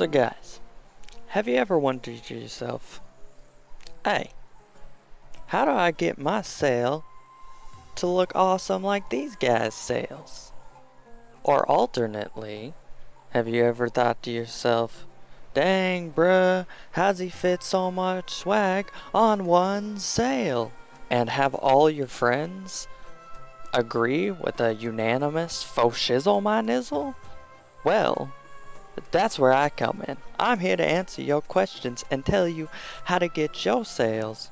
So guys, have you ever wondered to yourself, hey, how do I get my sail to look awesome like these guys' sails? Or alternately, have you ever thought to yourself, dang bruh, how's he fit so much swag on one sail? And have all your friends agree with a unanimous faux shizzle my nizzle? Well, that's where I come in. I'm here to answer your questions and tell you how to get your sails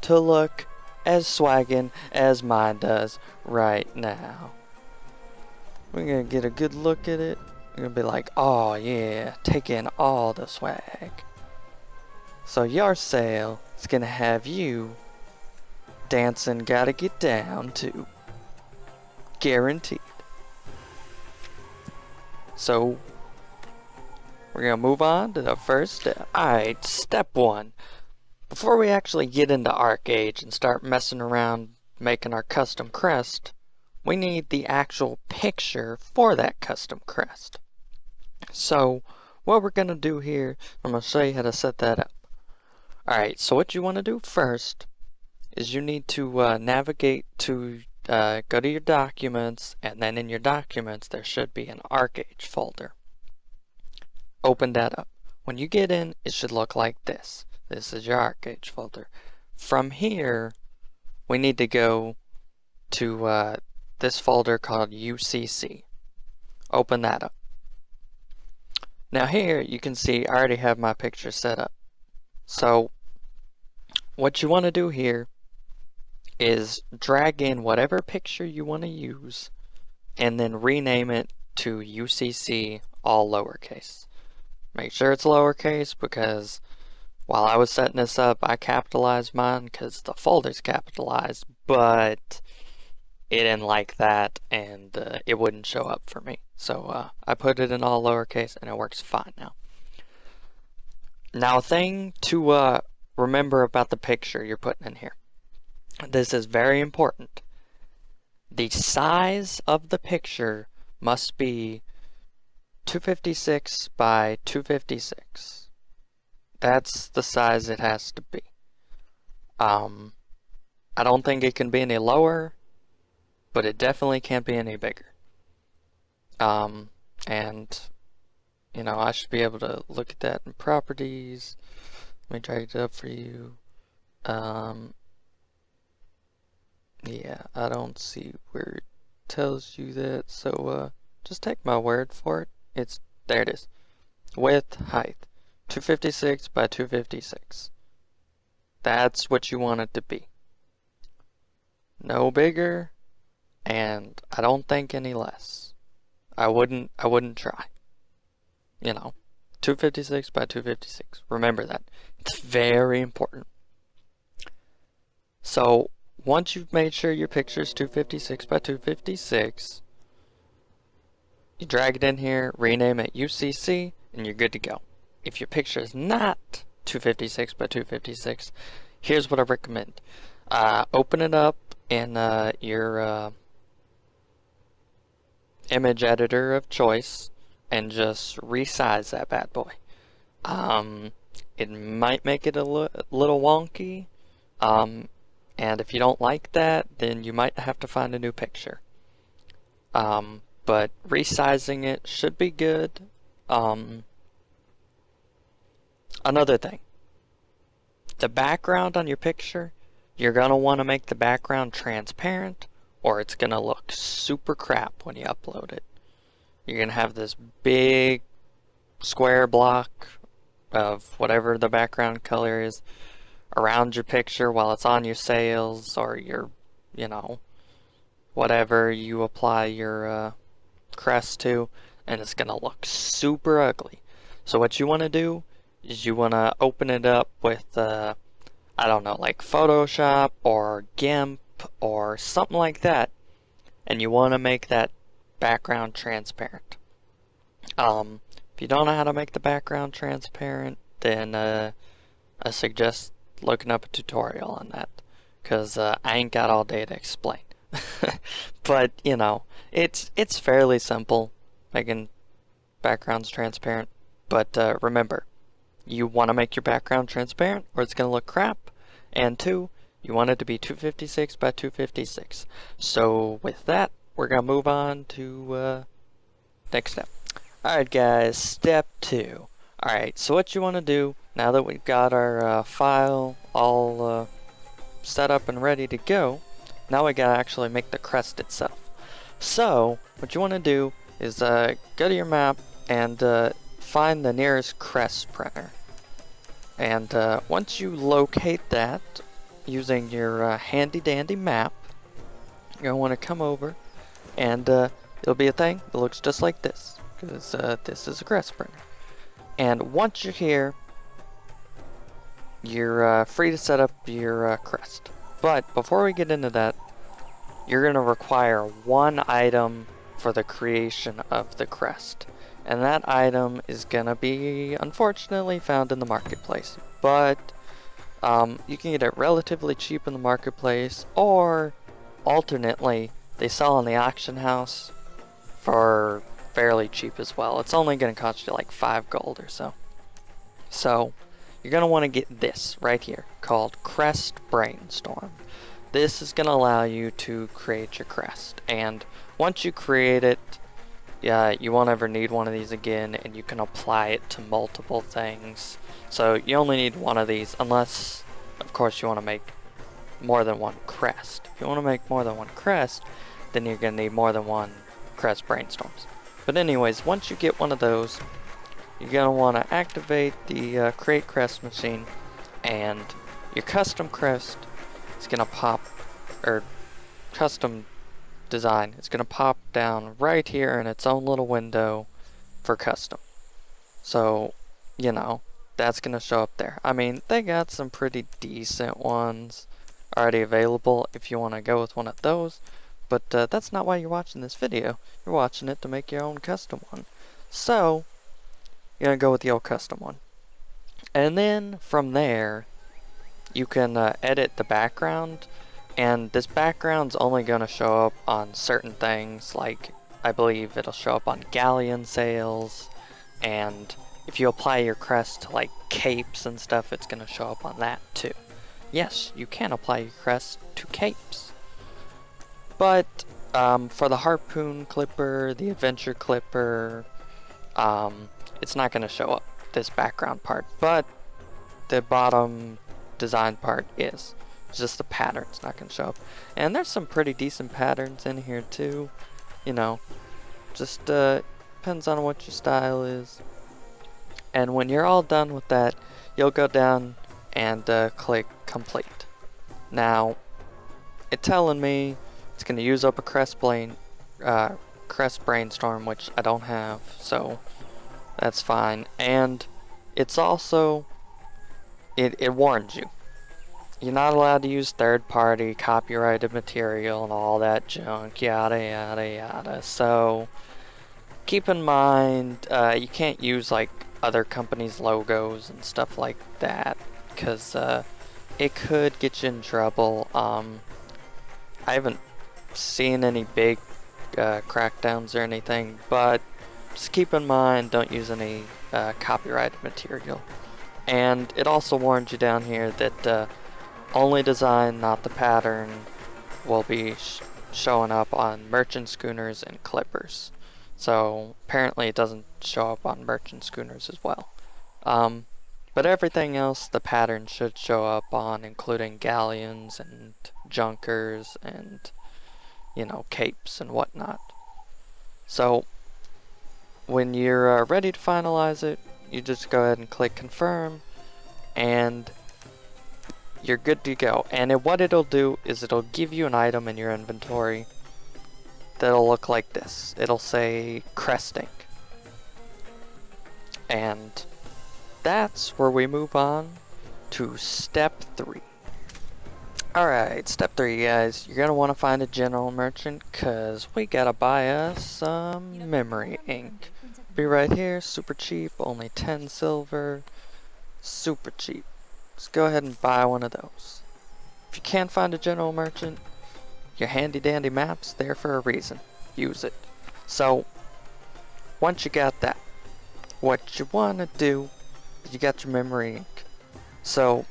to look as swaggin' as mine does right now. We're gonna get a good look at it. We're gonna be like, oh yeah, take in all the swag. So your sail is gonna have you dancing gotta get down to. Guaranteed. So we're gonna move on to the first step. Alright, step one. Before we actually get into Archeage and start messing around making our custom crest, we need the actual picture for that custom crest. So what we're gonna do here, I'm gonna show you how to set that up. Alright, so what you want to do first is you need to navigate to go to your documents, and then in your documents there should be an Archeage folder. Open that up. When you get in, it should look like this. This is your Archeage folder. From here, we need to go to this folder called UCC. Open that up. Now here, you can see I already have my picture set up. So, what you want to do here is drag in whatever picture you want to use and then rename it to UCC all lowercase. Make sure it's lowercase because while I was setting this up, I capitalized mine because the folder's capitalized, but it didn't like that and it wouldn't show up for me. So I put it in all lowercase and it works fine now. Now, a thing to remember about the picture you're putting in here. This is very important. The size of the picture must be 256 by 256. That's the size it has to be. I don't think it can be any lower, but it definitely can't be any bigger. And you know, I should be able to look at that in properties. Let me drag it up for you. Yeah, I don't see where it tells you that, so just take my word for it. There it is. Width, height, 256 by 256. That's what you want it to be. No bigger, and I don't think any less. I wouldn't try. You know, 256 by 256. Remember that. It's very important. So, once you've made sure your picture is 256 by 256, you drag it in here, rename it UCC, and you're good to go. If your picture is not 256 by 256, here's what I recommend. Open it up in your image editor of choice and just resize that bad boy. It might make it a little wonky. And if you don't like that, then you might have to find a new picture. But resizing it should be good. Another thing. The background on your picture, you're going to want to make the background transparent or it's going to look super crap when you upload it. You're going to have this big square block of whatever the background color is around your picture while it's on your sails or your, you know, whatever you apply your crest to, and it's gonna look super ugly. So what you want to do is you want to open it up with I don't know, like Photoshop or GIMP or something like that, and you want to make that background transparent. If you don't know how to make the background transparent, then I suggest looking up a tutorial on that, because I ain't got all day to explain. But you know, it's fairly simple making backgrounds transparent, But remember, you want to make your background transparent or it's going to look crap. And 2, you want it to be 256 by 256. So with that, we're going to move on to next step. Alright guys, step 2. Alright, so what you want to do, now that we've got our file all set up and ready to go, now we gotta actually make the crest itself. So, what you want to do is go to your map and find the nearest crest printer. And once you locate that using your handy dandy map, you're going to want to come over and it'll be a thing that looks just like this, because this is a crest printer. And once you're here, you're free to set up your crest. But before we get into that, you're going to require one item for the creation of the crest. And that item is going to be, unfortunately, found in the marketplace. But you can get it relatively cheap in the marketplace, or alternately, they sell in the auction house for fairly cheap as well. It's only going to cost you like 5 gold or so. So, you're going to want to get this right here, called Crest Brainstorm. This is going to allow you to create your crest. And once you create it, you won't ever need one of these again, and you can apply it to multiple things. So you only need one of these, unless, of course, you want to make more than one crest. If you want to make more than one crest, then you're going to need more than one Crest Brainstorms. But anyways, once you get one of those, you're going to want to activate the Create Crest machine, and your custom crest is going to pop, or custom design, it's going to pop down right here in its own little window for custom. So, you know, that's going to show up there. I mean, they got some pretty decent ones already available if you want to go with one of those. But that's not why you're watching this video. You're watching it to make your own custom one. So, you're going to go with the old custom one. And then, from there, you can edit the background. And this background's only going to show up on certain things, like, I believe it'll show up on galleon sails. And if you apply your crest to, like, capes and stuff, it's going to show up on that, too. Yes, you can apply your crest to capes. But for the harpoon clipper, the adventure clipper, it's not going to show up, this background part. But the bottom design part is. It's just the pattern's not going to show up. And there's some pretty decent patterns in here too. You know, just depends on what your style is. And when you're all done with that, you'll go down and click complete. Now, it's telling me it's going to use up a Crest Brainstorm, which I don't have, so that's fine. And it's also, it warns you. You're not allowed to use third-party copyrighted material and all that junk, yada yada yada. So keep in mind, you can't use like other companies' logos and stuff like that, because it could get you in trouble. I haven't seen any big crackdowns or anything, but just keep in mind, don't use any copyrighted material. And it also warns you down here that only design, not the pattern, will be showing up on merchant schooners and clippers. So apparently it doesn't show up on merchant schooners as well. But everything else, the pattern should show up on, including galleons and junkers and, you know, capes and whatnot. So when you're ready to finalize it, you just go ahead and click confirm, and you're good to go. And what it'll do is it'll give you an item in your inventory that'll look like this. It'll say cresting. And that's where we move on to step 3. Alright, step 3, guys. You're gonna want to find a general merchant, because we gotta buy us some memory ink. Be right here, super cheap, only 10 silver, super cheap. Just go ahead and buy one of those. If you can't find a general merchant, your handy dandy map's there for a reason. Use it. So, once you got that, what you want to do is you got your memory ink. So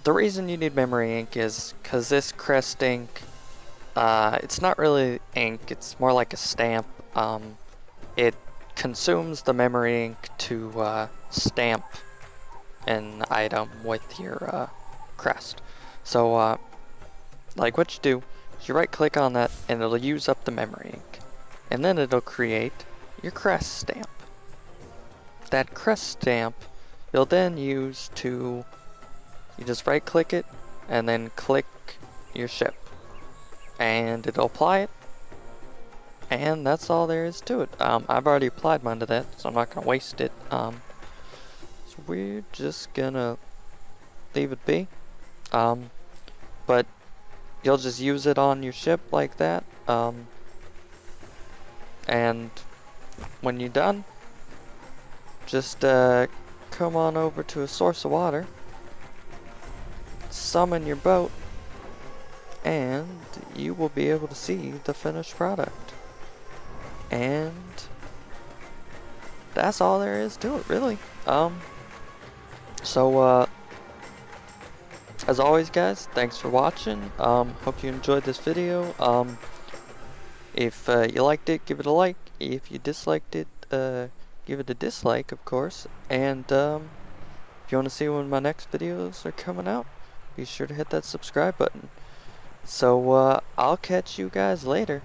the reason you need memory ink is because this Crest ink, it's not really ink, it's more like a stamp. It consumes the memory ink to stamp an item with your crest. So like what you do is you right click on that and it'll use up the memory ink. And then it'll create your crest stamp. That crest stamp you'll then use to, you just right click it and then click your ship. And it'll apply it. And that's all there is to it. I've already applied mine to that, so I'm not going to waste it. So we're just going to leave it be. But you'll just use it on your ship like that. And when you're done, just come on over to a source of water, summon your boat, and you will be able to see the finished product. And that's all there is to it, really. So as always, guys, thanks for watching. Hope you enjoyed this video. If you liked it, give it a like. If you disliked it, give it a dislike, of course. And if you want to see when my next videos are coming out, be sure to hit that subscribe button. So I'll catch you guys later.